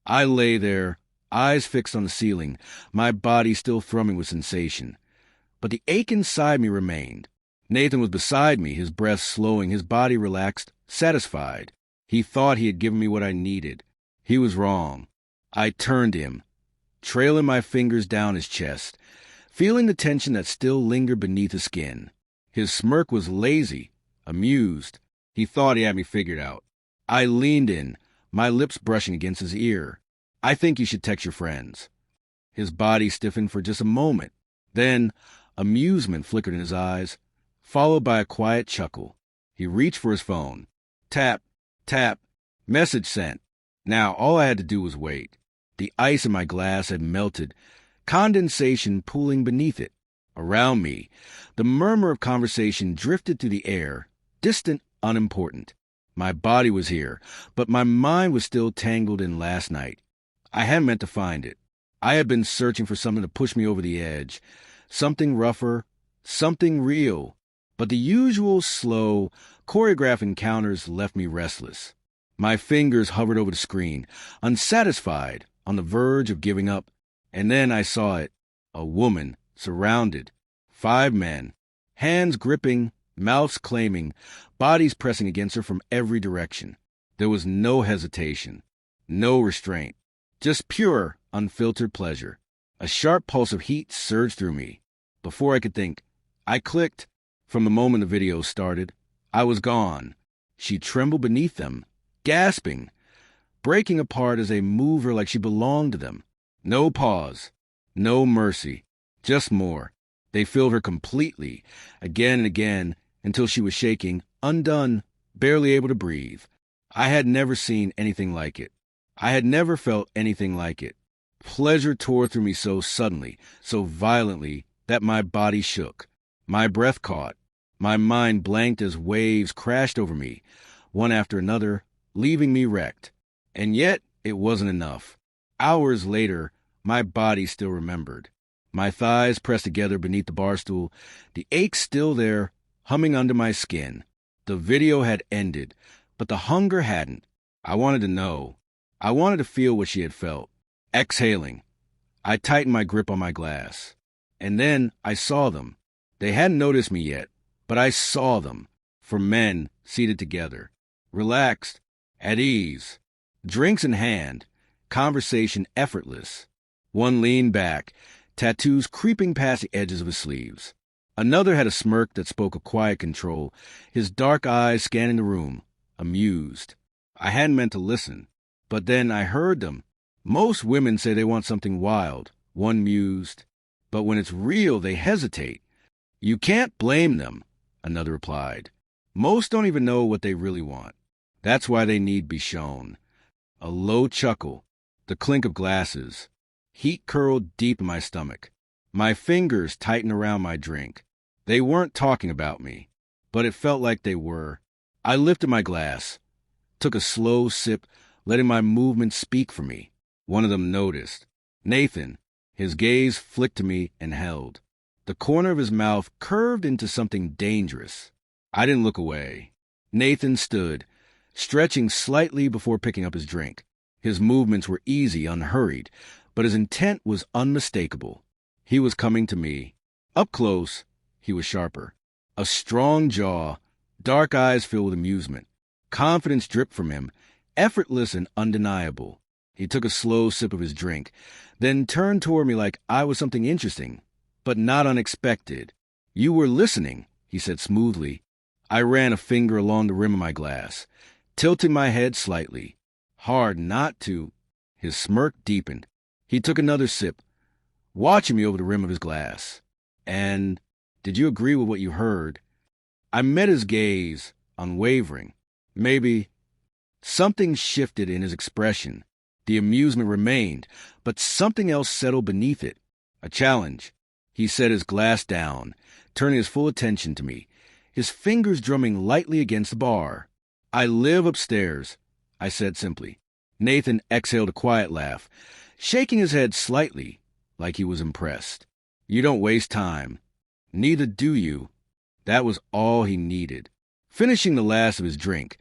I lay there, eyes fixed on the ceiling, my body still thrumming with sensation. But the ache inside me remained. Nathan was beside me, his breath slowing, his body relaxed, satisfied. He thought he had given me what I needed. He was wrong. I turned to him, trailing my fingers down his chest, feeling the tension that still lingered beneath the skin. His smirk was lazy, amused. He thought he had me figured out. I leaned in, my lips brushing against his ear. I think you should text your friends. His body stiffened for just a moment. Then, amusement flickered in his eyes, followed by a quiet chuckle. He reached for his phone. Tap, tap, message sent. Now all I had to do was wait. The ice in my glass had melted, condensation pooling beneath it. Around me, the murmur of conversation drifted through the air, distant, unimportant. My body was here, but my mind was still tangled in last night. I hadn't meant to find it. I had been searching for something to push me over the edge, something rougher, something real. But the usual slow, choreographed encounters left me restless. My fingers hovered over the screen, unsatisfied, on the verge of giving up. And then I saw it. A woman, surrounded. 5 men. Hands gripping, mouths claiming, bodies pressing against her from every direction. There was no hesitation, no restraint. Just pure, unfiltered pleasure. A sharp pulse of heat surged through me. Before I could think, I clicked. From the moment the video started, I was gone. She trembled beneath them, gasping, breaking apart as they moved her like she belonged to them. No pause, no mercy, just more. They filled her completely, again and again, until she was shaking, undone, barely able to breathe. I had never seen anything like it. I had never felt anything like it. Pleasure tore through me so suddenly, so violently, that my body shook. My breath caught. My mind blanked as waves crashed over me, one after another, leaving me wrecked. And yet, it wasn't enough. Hours later, my body still remembered. My thighs pressed together beneath the bar stool, the ache still there, humming under my skin. The video had ended, but the hunger hadn't. I wanted to know. I wanted to feel what she had felt. Exhaling, I tightened my grip on my glass. And then I saw them. They hadn't noticed me yet, but I saw them. 4 men seated together, relaxed, at ease, drinks in hand, conversation effortless. One leaned back, tattoos creeping past the edges of his sleeves. Another had a smirk that spoke of quiet control, his dark eyes scanning the room, amused. I hadn't meant to listen, but then I heard them. Most women say they want something wild, one mused. But when it's real, they hesitate. You can't blame them, another replied. Most don't even know what they really want. That's why they need be shown. A low chuckle, the clink of glasses. Heat curled deep in my stomach. My fingers tightened around my drink. They weren't talking about me, but it felt like they were. I lifted my glass, took a slow sip, letting my movements speak for me. One of them noticed. Nathan, his gaze flicked to me and held. The corner of his mouth curved into something dangerous. I didn't look away. Nathan stood, stretching slightly before picking up his drink. His movements were easy, unhurried, but his intent was unmistakable. He was coming to me. Up close, he was sharper. A strong jaw, dark eyes filled with amusement. Confidence dripped from him, effortless and undeniable. He took a slow sip of his drink, then turned toward me like I was something interesting, but not unexpected. You were listening, he said smoothly. I ran a finger along the rim of my glass, tilting my head slightly. Hard not to. His smirk deepened. He took another sip, watching me over the rim of his glass. And did you agree with what you heard? I met his gaze, unwavering. Maybe. Something shifted in his expression. The amusement remained, but something else settled beneath it. A challenge. He set his glass down, turning his full attention to me, his fingers drumming lightly against the bar. I live upstairs, I said simply. Nathan exhaled a quiet laugh, shaking his head slightly, like he was impressed. You don't waste time. Neither do you. That was all he needed. Finishing the last of his drink,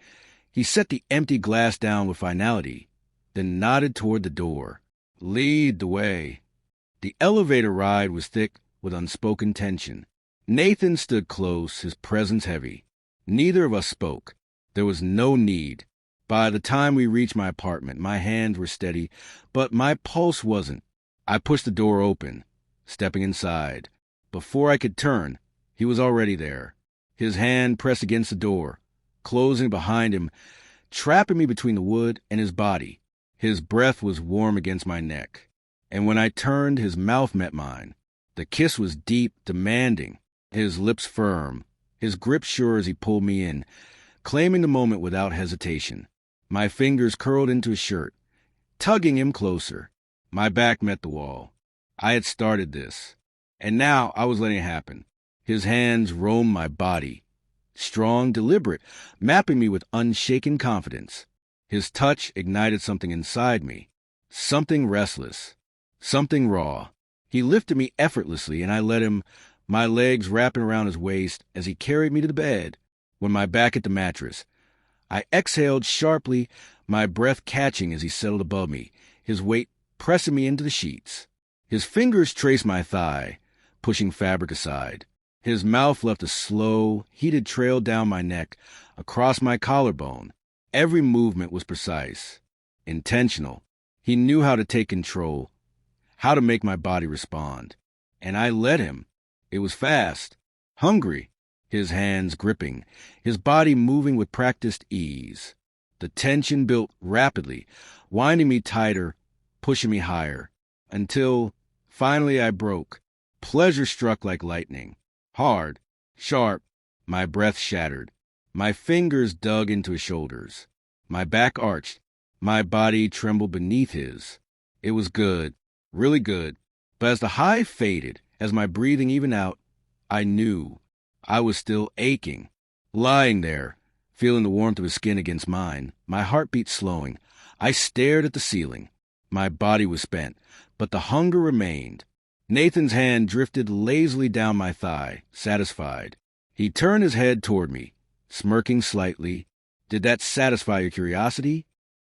he set the empty glass down with finality. then nodded toward the door. Lead the way. The elevator ride was thick with unspoken tension. Nathan stood close, his presence heavy. Neither of us spoke. There was no need. By the time we reached my apartment, my hands were steady, but my pulse wasn't. I pushed the door open, stepping inside. Before I could turn, he was already there. His hand pressed against the door, closing behind him, trapping me between the wood and his body. His breath was warm against my neck, and when I turned, his mouth met mine. The kiss was deep, demanding, his lips firm, his grip sure as he pulled me in, claiming the moment without hesitation. My fingers curled into his shirt, tugging him closer. My back met the wall. I had started this, and now I was letting it happen. His hands roamed my body, strong, deliberate, mapping me with unshaken confidence. His touch ignited something inside me, something restless, something raw. He lifted me effortlessly, and I let him, my legs wrapping around his waist as he carried me to the bed. When my back hit the mattress, I exhaled sharply, my breath catching as he settled above me, his weight pressing me into the sheets. His fingers traced my thigh, pushing fabric aside. His mouth left a slow, heated trail down my neck, across my collarbone. Every movement was precise, intentional. He knew how to take control, how to make my body respond. And I let him. It was fast, hungry, his hands gripping, his body moving with practiced ease. The tension built rapidly, winding me tighter, pushing me higher, until finally I broke. Pleasure struck like lightning. Hard, sharp, my breath shattered. My fingers dug into his shoulders. My back arched. My body trembled beneath his. It was good, really good. But as the high faded, as my breathing evened out, I knew I was still aching. Lying there, feeling the warmth of his skin against mine, my heartbeat slowing, I stared at the ceiling. My body was spent, but the hunger remained. Nathan's hand drifted lazily down my thigh, satisfied. He turned his head toward me, smirking slightly. Did that satisfy your curiosity?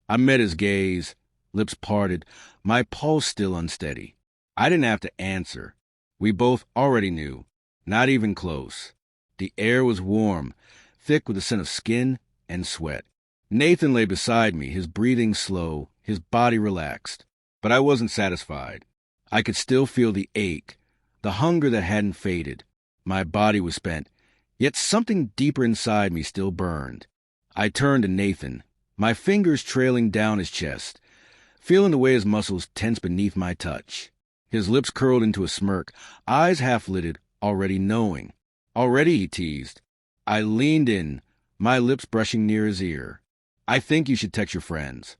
I met his gaze, lips parted, my pulse still unsteady. I didn't have to answer. We both already knew, not even close. The air was warm, thick with the scent of skin and sweat. Nathan lay beside me, his breathing slow, his body relaxed. But I wasn't satisfied. I could still feel the ache, the hunger that hadn't faded. My body was spent, yet something deeper inside me still burned. I turned to Nathan, my fingers trailing down his chest, feeling the way his muscles tensed beneath my touch. His lips curled into a smirk, eyes half-lidded, already knowing. Already, he teased. I leaned in, my lips brushing near his ear. I think you should text your friends.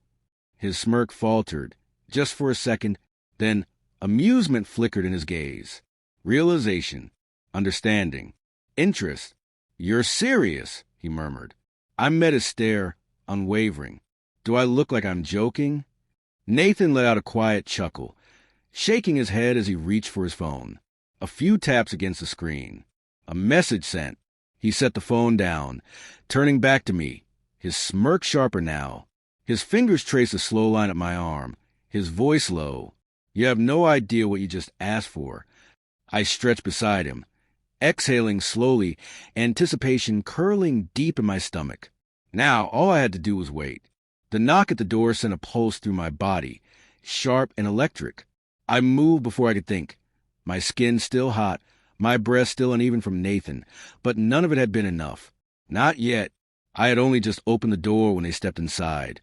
His smirk faltered, just for a second, then amusement flickered in his gaze. Realization, understanding, interest. You're serious, he murmured. I met his stare, unwavering. Do I look like I'm joking? Nathan let out a quiet chuckle, shaking his head as he reached for his phone. A few taps against the screen. A message sent. He set the phone down, turning back to me, his smirk sharper now. His fingers traced a slow line up my arm, his voice low. You have no idea what you just asked for. I stretched beside him, exhaling slowly, anticipation curling deep in my stomach. Now all I had to do was wait. The knock at the door sent a pulse through my body, sharp and electric. I moved before I could think, my skin still hot, my breath still uneven from Nathan, but none of it had been enough. Not yet. I had only just opened the door when they stepped inside.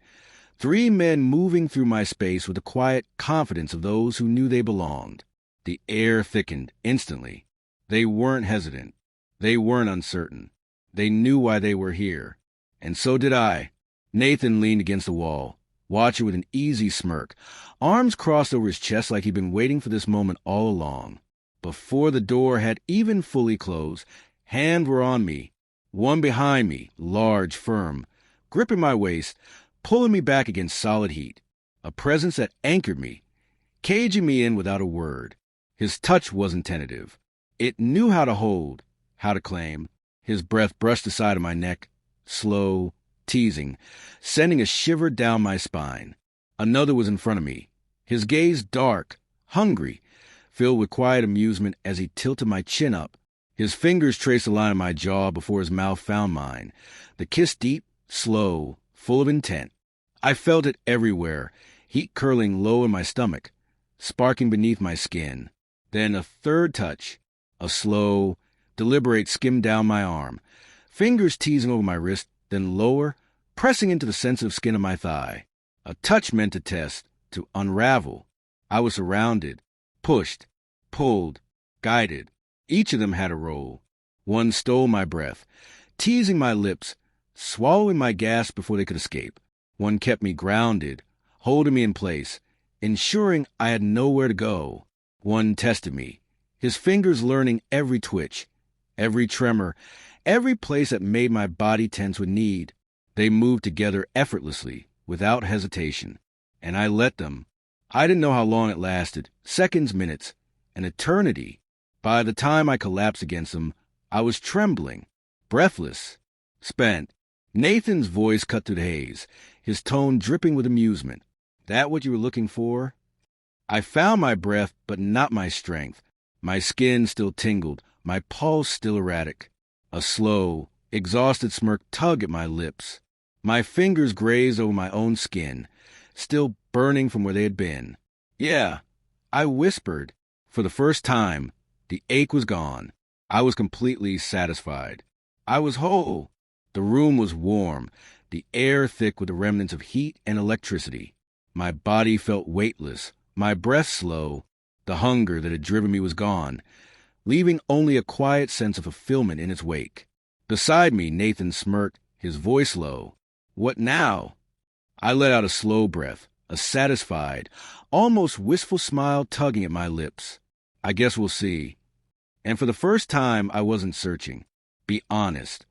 3 men moving through my space with the quiet confidence of those who knew they belonged. The air thickened instantly. They weren't hesitant. They weren't uncertain. They knew why they were here. And so did I. Nathan leaned against the wall, watching with an easy smirk, arms crossed over his chest like he'd been waiting for this moment all along. Before the door had even fully closed, hands were on me, one behind me, large, firm, gripping my waist, pulling me back against solid heat. A presence that anchored me, caging me in without a word. His touch wasn't tentative. It knew how to hold, how to claim. His breath brushed the side of my neck, slow, teasing, sending a shiver down my spine. Another was in front of me, his gaze dark, hungry, filled with quiet amusement as he tilted my chin up. His fingers traced the line of my jaw before his mouth found mine. The kiss deep, slow, full of intent. I felt it everywhere, heat curling low in my stomach, sparking beneath my skin. Then a third touch, a slow, deliberate skim down my arm, fingers teasing over my wrist, then lower, pressing into the sensitive skin of my thigh. A touch meant to test, to unravel. I was surrounded, pushed, pulled, guided. Each of them had a role. One stole my breath, teasing my lips, swallowing my gasp before they could escape. One kept me grounded, holding me in place, ensuring I had nowhere to go. One tested me, his fingers learning every twitch, every tremor, every place that made my body tense with need. They moved together effortlessly, without hesitation. And I let them. I didn't know how long it lasted, seconds, minutes, an eternity. By the time I collapsed against them, I was trembling, breathless, spent. Nathan's voice cut through the haze, his tone dripping with amusement. That what you were looking for? I found my breath, but not my strength. My skin still tingled, my pulse still erratic. A slow, exhausted smirk tugged at my lips. My fingers grazed over my own skin, still burning from where they had been. Yeah, I whispered. For the first time, the ache was gone. I was completely satisfied. I was whole. The room was warm, the air thick with the remnants of heat and electricity. My body felt weightless, my breath slow. The hunger that had driven me was gone, leaving only a quiet sense of fulfillment in its wake. Beside me, Nathan smirked, his voice low. What now? I let out a slow breath, a satisfied, almost wistful smile tugging at my lips. I guess we'll see. And for the first time, I wasn't searching. Be honest.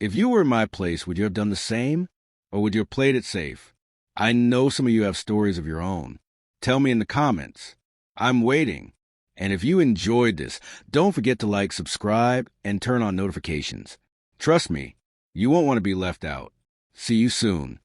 If you were in my place, would you have done the same? Or would you have played it safe? I know some of you have stories of your own. Tell me in the comments. I'm waiting. And if you enjoyed this, don't forget to like, subscribe, and turn on notifications. Trust me, you won't want to be left out. See you soon.